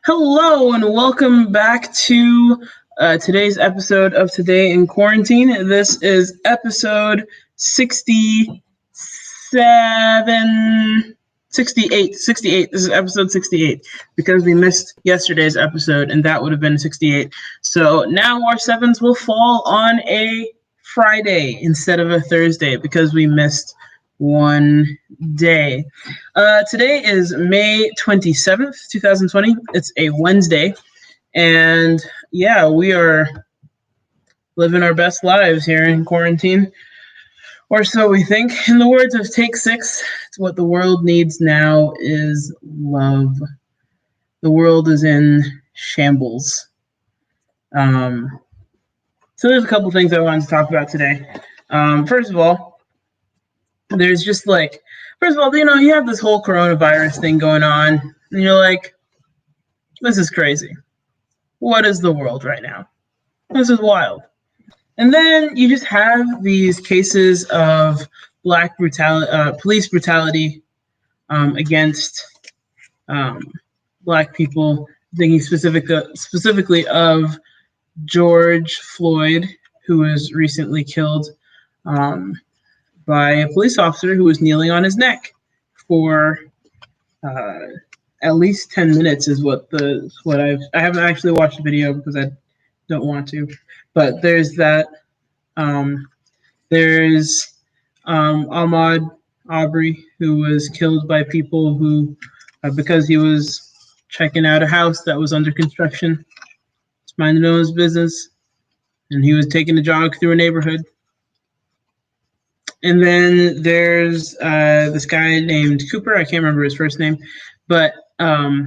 Hello and welcome back to today's episode of Today in Quarantine. This is episode 68. This is episode 68 because we missed yesterday's episode and that would have been 68. So now our sevens will fall on a Friday instead of a Thursday because we missed one day. Today is May 27th, 2020. It's a Wednesday. And yeah, we are living our best lives here in quarantine. Or so we think. In the words of Take Six, it's what the world needs now is love. The world is in shambles. So there's a couple things I wanted to talk about today. First of all, there's just first of all, you have this whole coronavirus thing going on, and you're like, this is crazy. What is the world right now? This is wild. And then you just have these cases of black brutality, police brutality against black people, thinking specifically of George Floyd, who was recently killed by a police officer who was kneeling on his neck for at least 10 minutes is what I haven't actually watched the video because I don't want to, but there's that. There's Ahmaud Arbery, who was killed by people who because he was checking out a house that was under construction, just minding his own business, and he was taking a jog through a neighborhood. And then there's this guy named Cooper. I can't remember his first name, but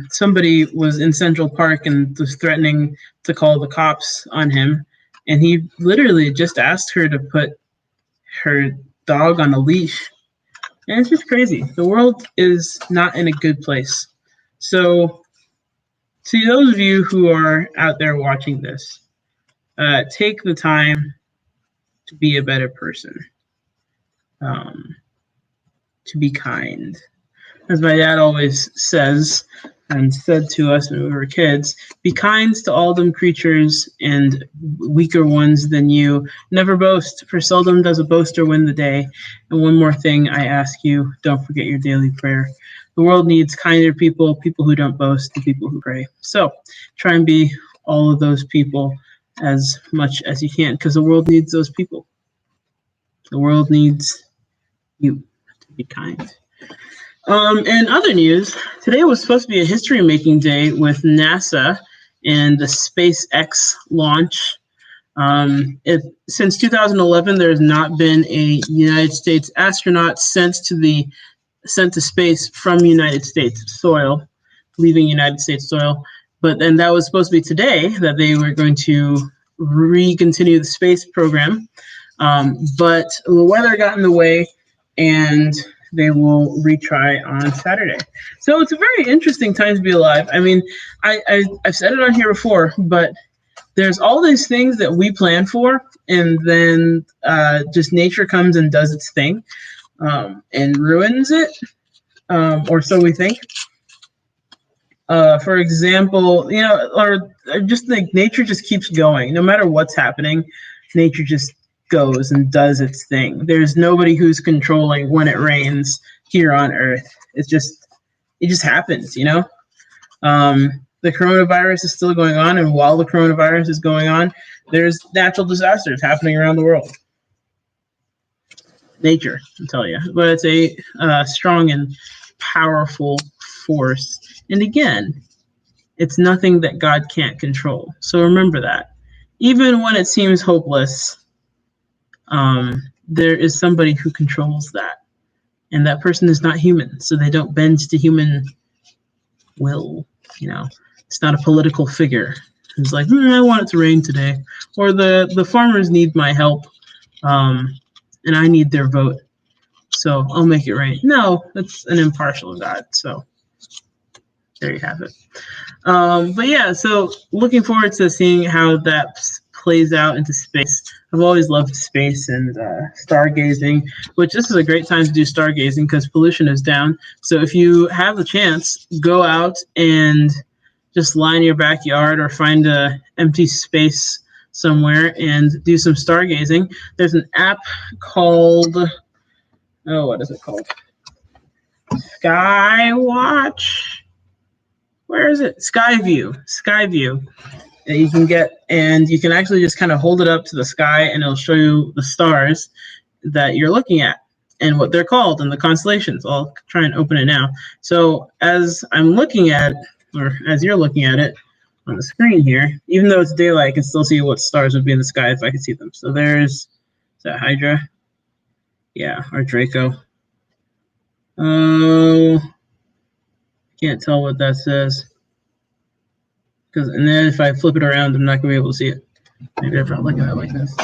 somebody was in Central Park and was threatening to call the cops on him. And he literally just asked her to put her dog on a leash. And it's just crazy. The world is not in a good place. So to those of you who are out there watching this, take the time to be a better person. To be kind. As my dad always says and said to us when we were kids, be kind to all them creatures and weaker ones than you. Never boast, for seldom does a boaster win the day. And one more thing I ask you, don't forget your daily prayer. The world needs kinder people, people who don't boast, and people who pray. So try and be all of those people as much as you can, because the world needs those people. The world needs you to be kind. In other news, today was supposed to be a history-making day with NASA and the SpaceX launch. Since 2011, there has not been a United States astronaut sent to space from United States soil, leaving United States soil. But then that was supposed to be today that they were going to continue the space program. But the weather got in the way, and they will retry on Saturday. So it's a very interesting time to be alive. I mean, I've said it on here before, but there's all these things that we plan for, and then just nature comes and does its thing and ruins it, or so we think. For example, or just like nature just keeps going. No matter what's happening, nature just goes and does its thing. There's nobody who's controlling when it rains here on Earth. It just happens, The coronavirus is still going on, and while the coronavirus is going on, there's natural disasters happening around the world. Nature, I'll tell you. But it's a strong and powerful force. And again, it's nothing that God can't control. So remember that. Even when it seems hopeless, there is somebody who controls that, and that person is not human, so they don't bend to human will. It's not a political figure who's like, I want it to rain today, or the farmers need my help, and I need their vote, so I'll make it rain. No, that's an impartial God. So there you have it. But yeah, so looking forward to seeing how that plays out into space. I've always loved space and stargazing, which this is a great time to do stargazing because pollution is down. So if you have the chance, go out and just line your backyard or find a empty space somewhere and do some stargazing. There's an app called, what is it called? Skywatch. Where is it? Skyview that you can get, and you can actually just kind of hold it up to the sky and it'll show you the stars that you're looking at and what they're called and the constellations. I'll try and open it now. So as I'm looking at, or as you're looking at it on the screen here, even though it's daylight, I can still see what stars would be in the sky if I could see them. So there's, is that Hydra? Yeah, or Draco. Oh, can't tell what that says. And then if I flip it around, I'm not going to be able to see it. Maybe if I look at it like this.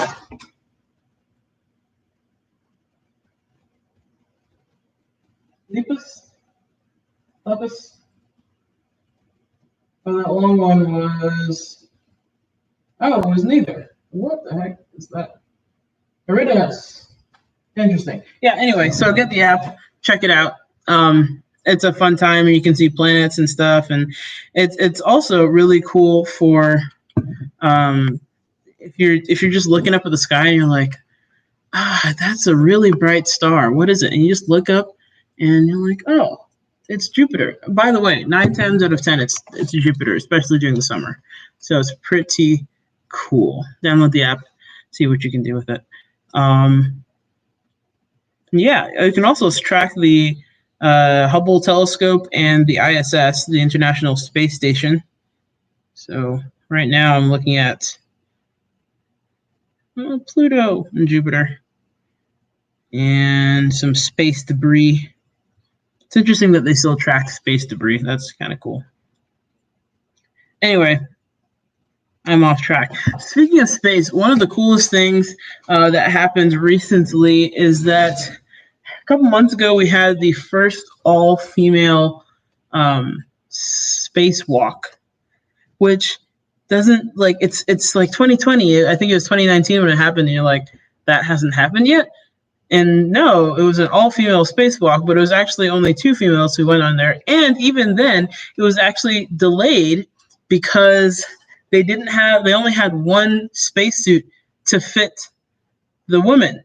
Lepus. Oh, that long one was. Oh, it was neither. What the heck is that? Eridanus. Interesting. Yeah, anyway, so get the app, check it out. It's a fun time, and you can see planets and stuff, and it's also really cool for if you're just looking up at the sky and you're like, that's a really bright star. What is it? And you just look up and you're like, oh, it's Jupiter. By the way, 9 times out of 10 it's Jupiter, especially during the summer. So it's pretty cool. Download the app, see what you can do with it. Yeah, you can also track the Hubble telescope and the ISS, the International Space Station. So right now I'm looking at Pluto and Jupiter and some space debris. It's interesting that they still track space debris. That's kind of cool. Anyway, I'm off track. Speaking of space, one of the coolest things that happened recently is that a couple months ago, we had the first all-female spacewalk, which doesn't, like, it's like 2020. I think it was 2019 when it happened, and you're like, that hasn't happened yet? And no, it was an all-female spacewalk, but it was actually only 2 females who went on there. And even then, it was actually delayed because they only had one spacesuit to fit the woman.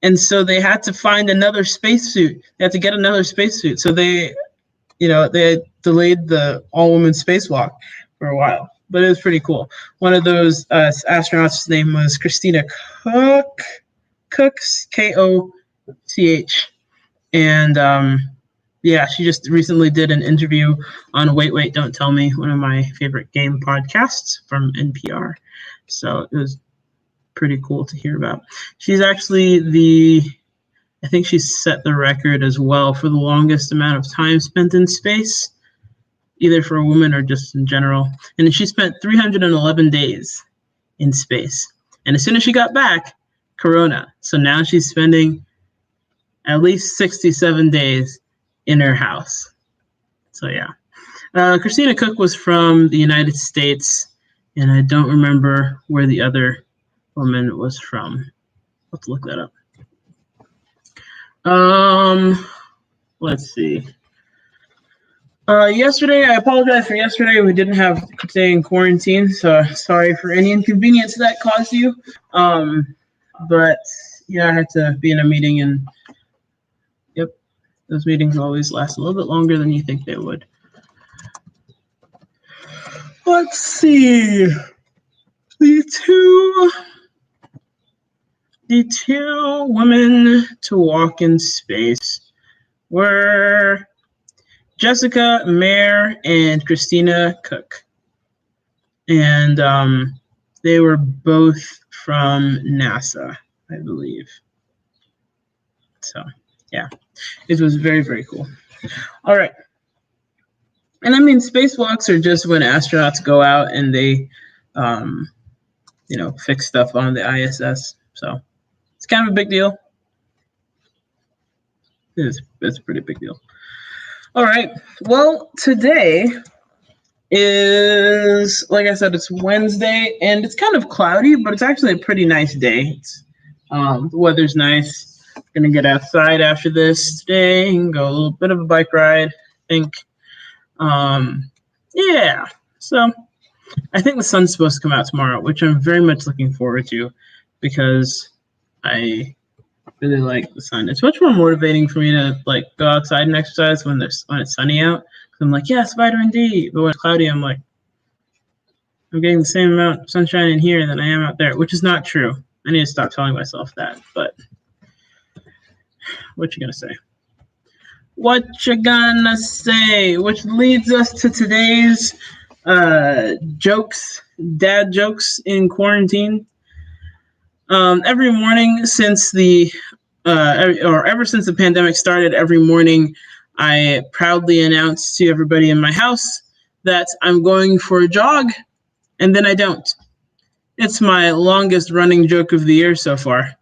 And so they had to find another spacesuit. They had to get another spacesuit. So they delayed the all-woman spacewalk for a while. But it was pretty cool. One of those astronauts' name was Christina Cooks, Koch. And yeah, she just recently did an interview on Wait, Don't Tell Me, one of my favorite game podcasts from NPR. So it was pretty cool to hear about. She's actually I think she set the record as well for the longest amount of time spent in space, either for a woman or just in general. And she spent 311 days in space. And as soon as she got back, Corona. So now she's spending at least 67 days in her house. So yeah. Christina Cook was from the United States, and I don't remember where the other woman was from. I'll have to look that up. Let's see. Yesterday, I apologize for yesterday. We didn't have today in quarantine, so sorry for any inconvenience that caused you. But yeah, I had to be in a meeting, and yep, those meetings always last a little bit longer than you think they would. Let's see. The two women to walk in space were Jessica Meir and Christina Cook. And they were both from NASA, I believe. So, yeah, it was very, very cool. All right. And I mean, spacewalks are just when astronauts go out and they, fix stuff on the ISS. So it's kind of a big deal. It's a pretty big deal. All right. Well, today is, like I said, it's Wednesday, and it's kind of cloudy, but it's actually a pretty nice day. The weather's nice. Gonna get outside after this today and go a little bit of a bike ride, I think. Yeah. So I think the sun's supposed to come out tomorrow, which I'm very much looking forward to because I really like the sun. It's much more motivating for me to like go outside and exercise when it's sunny out. I'm like, yes, vitamin D. But when it's cloudy, I'm like, I'm getting the same amount of sunshine in here than I am out there, which is not true. I need to stop telling myself that. But what you gonna say? What you gonna say? Which leads us to today's jokes, dad jokes in quarantine. Every morning since ever since the pandemic started, every morning I proudly announce to everybody in my house that I'm going for a jog, and then I don't. It's my longest running joke of the year so far.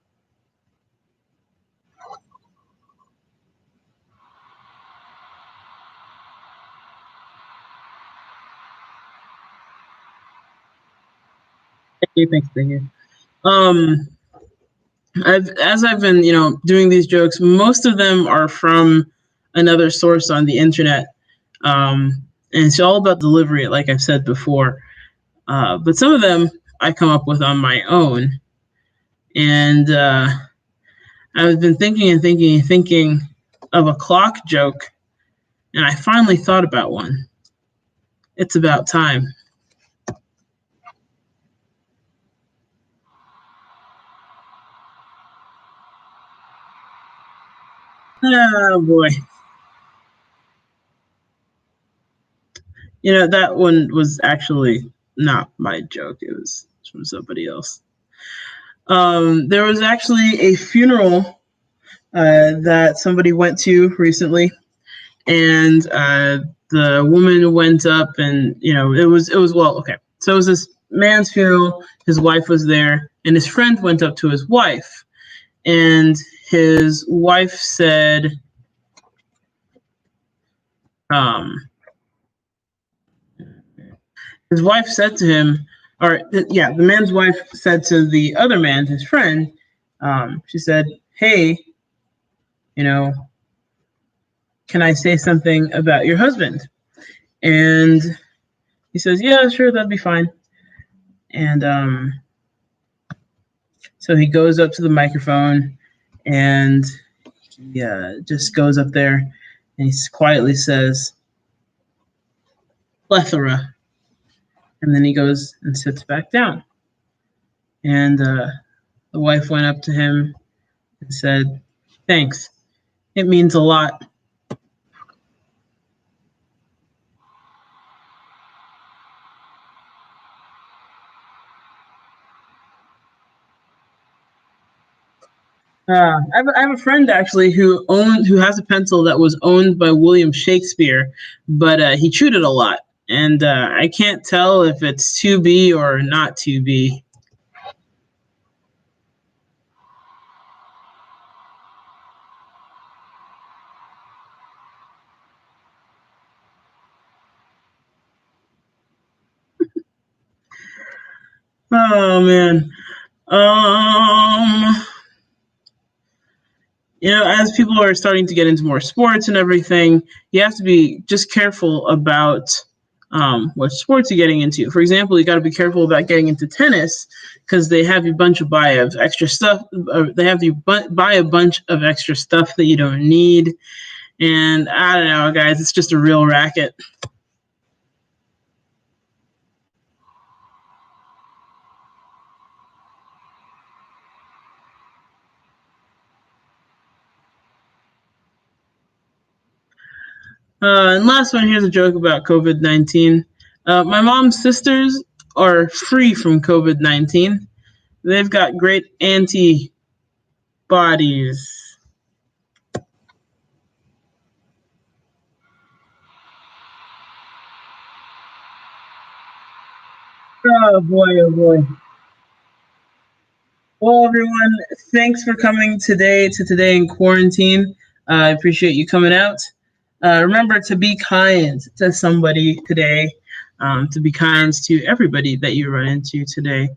Thanks, thank you. Um, as I've been, doing these jokes, most of them are from another source on the internet, and it's all about delivery, like I've said before. But some of them I come up with on my own, and I've been thinking and thinking and thinking of a clock joke, and I finally thought about one. It's about time. Oh boy. That one was actually not my joke. It was from somebody else. There was actually a funeral that somebody went to recently, and the woman went up, and it was well, okay. So it was this man's funeral. His wife was there, and his friend went up to his wife, and his wife said, um, his wife said to him, or yeah, the man's wife said to the other man, his friend, she said, "Hey, you know, can I say something about your husband?" And he says, "Yeah, sure, that'd be fine." And so he goes up to the microphone, and he just goes up there, and he quietly says, "Plethora," and then he goes and sits back down. And the wife went up to him and said, "Thanks. It means a lot." I have a friend actually who has a pencil that was owned by William Shakespeare, but he chewed it a lot, and I can't tell if it's to be or not to be. Oh man. Um, as people are starting to get into more sports and everything, you have to be just careful about what sports you're getting into. For example, you got to be careful about getting into tennis because they have you bunch of buy of extra stuff. They have you buy a bunch of extra stuff that you don't need, and I don't know, guys. It's just a real racket. And last one, here's a joke about COVID-19. My mom's sisters are free from COVID-19. They've got great antibodies. Oh boy, oh boy. Well, everyone, thanks for coming today to Today in Quarantine. I appreciate you coming out. Remember to be kind to somebody today, to be kind to everybody that you run into today.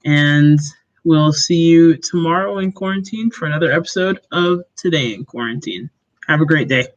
And we'll see you tomorrow in quarantine for another episode of Today in Quarantine. Have a great day.